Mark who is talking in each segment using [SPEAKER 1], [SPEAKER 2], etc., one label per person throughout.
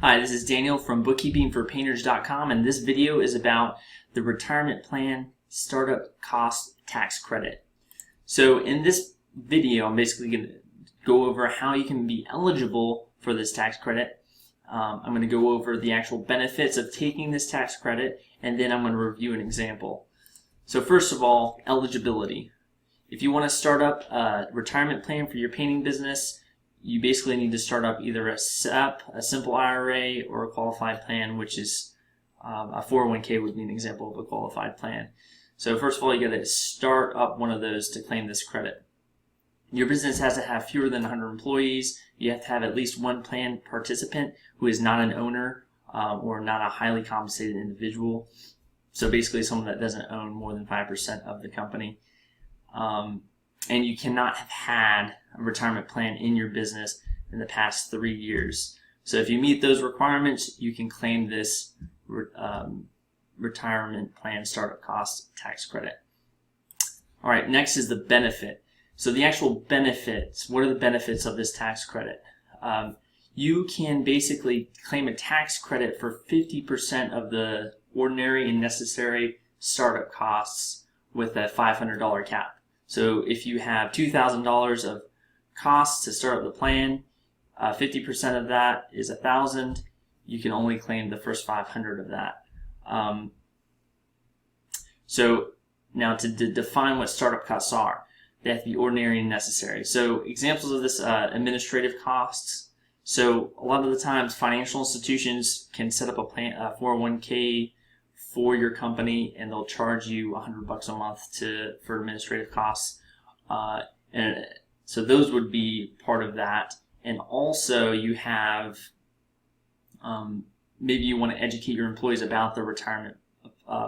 [SPEAKER 1] Hi, this is Daniel from bookkeepingforpainters.com, and this video is about the retirement plan startup cost tax credit. So in this video, I'm basically going to go over how you can be eligible for this tax credit. I'm going to go over the actual benefits of taking this tax credit, and then I'm going to review an example. So first of all, eligibility. If you want to start up a retirement plan for your painting business, you basically need to start up either a SEP, a simple IRA, or a qualified plan, which is a 401k would be an example of a qualified plan. So first of all, you got to start up one of those to claim this credit. Your business has to have fewer than 100 employees. You have to have at least one plan participant who is not an owner or not a highly compensated individual. So basically someone that doesn't own more than 5% of the company. And you cannot have had a retirement plan in your business in the past 3 years. So if you meet those requirements, you can claim this retirement plan startup cost tax credit. All right, next is the benefit. So the actual benefits, what are the benefits of this tax credit? You can basically claim a tax credit for 50% of the ordinary and necessary startup costs with a $500 cap. So if you have $2,000 of costs to start up the plan, 50% of that is $1,000. You can only claim the first $500 of that. So now to define what startup costs are, they have to be ordinary and necessary. So examples of this, administrative costs. So a lot of the times financial institutions can set up a plan, a 401k for your company, and they'll charge you $100 a month for administrative costs, and so those would be part of that. And also you have maybe you want to educate your employees about the retirement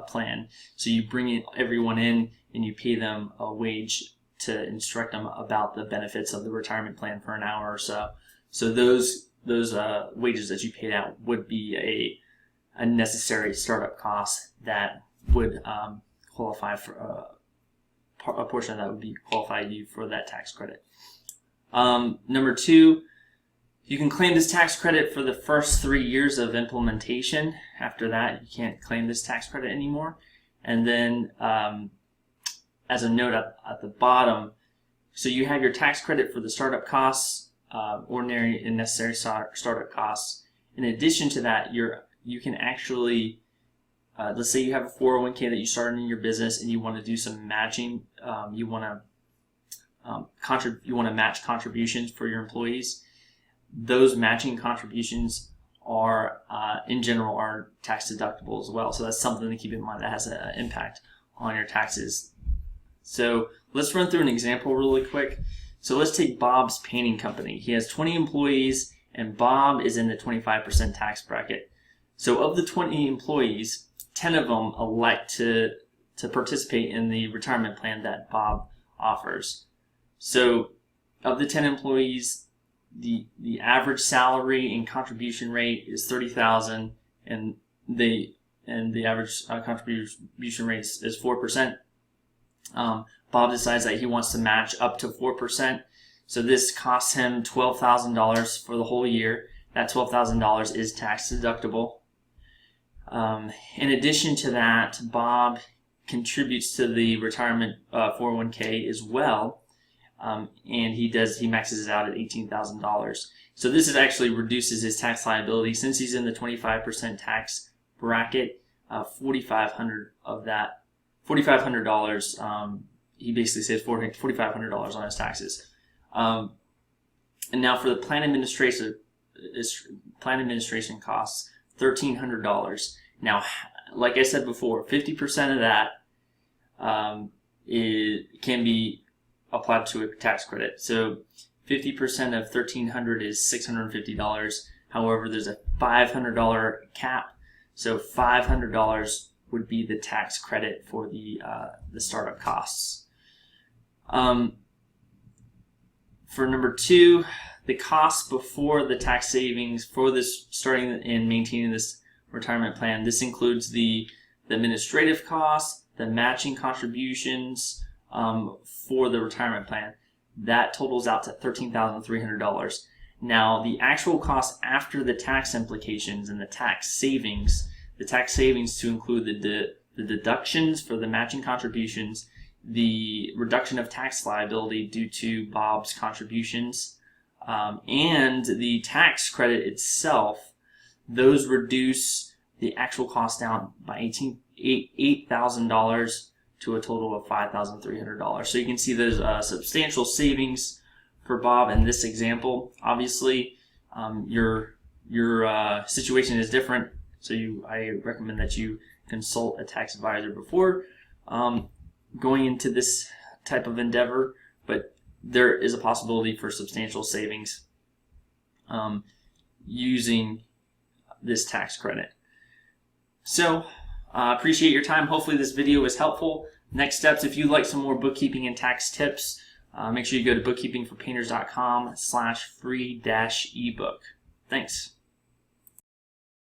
[SPEAKER 1] plan, so you bring everyone in and you pay them a wage to instruct them about the benefits of the retirement plan for an hour or so. So those wages that you paid out would be a necessary startup cost that would qualify for a portion of that would be qualify you for that tax credit. Number two, you can claim this tax credit for the first 3 years of implementation. After that, you can't claim this tax credit anymore. And then as a note at the bottom, so you have your tax credit for the startup costs, ordinary and necessary startup costs. In addition to that, you can actually, let's say you have a 401k that you started in your business and you want to do some matching. You want to match contributions for your employees. Those matching contributions are, in general, are tax deductible as well. So that's something to keep in mind that has an impact on your taxes. So let's run through an example really quick. So let's take Bob's painting company. He has 20 employees, and Bob is in the 25% tax bracket. So of the 20 employees, 10 of them elect to participate in the retirement plan that Bob offers. So of the 10 employees, the average salary and contribution rate is $30,000, and the average contribution rate is 4%. Bob decides that he wants to match up to 4%. So this costs him $12,000 for the whole year. That $12,000 is tax deductible. In addition to that, Bob contributes to the retirement 401k as well, and he maxes it out at $18,000. So this actually reduces his tax liability. Since he's in the 25% tax bracket, $4,500 of that, $4,500, he basically saves $4,500 on his taxes. And now for the plan administration costs, $1,300. Now, like I said before, 50% of that can be applied to a tax credit. So 50% of $1,300 is $650. However, there's a $500 cap. So $500 would be the tax credit for the startup costs. For number two, the costs before the tax savings for this starting and maintaining this retirement plan. This includes the administrative costs, the matching contributions for the retirement plan. That totals out to $13,300. Now, the actual cost after the tax implications and the tax savings to include the deductions for the matching contributions, the reduction of tax liability due to Bob's contributions, and the tax credit itself, those reduce the actual cost down by $8,000 to a total of $5,300. So you can see there's substantial savings for Bob in this example. Obviously, your situation is different, so I recommend that you consult a tax advisor before going into this type of endeavor, but there is a possibility for substantial savings using this tax credit. So appreciate your time. Hopefully this video was helpful. Next steps, if you'd like some more bookkeeping and tax tips, make sure you go to bookkeepingforpainters.com/free-ebook. Thanks.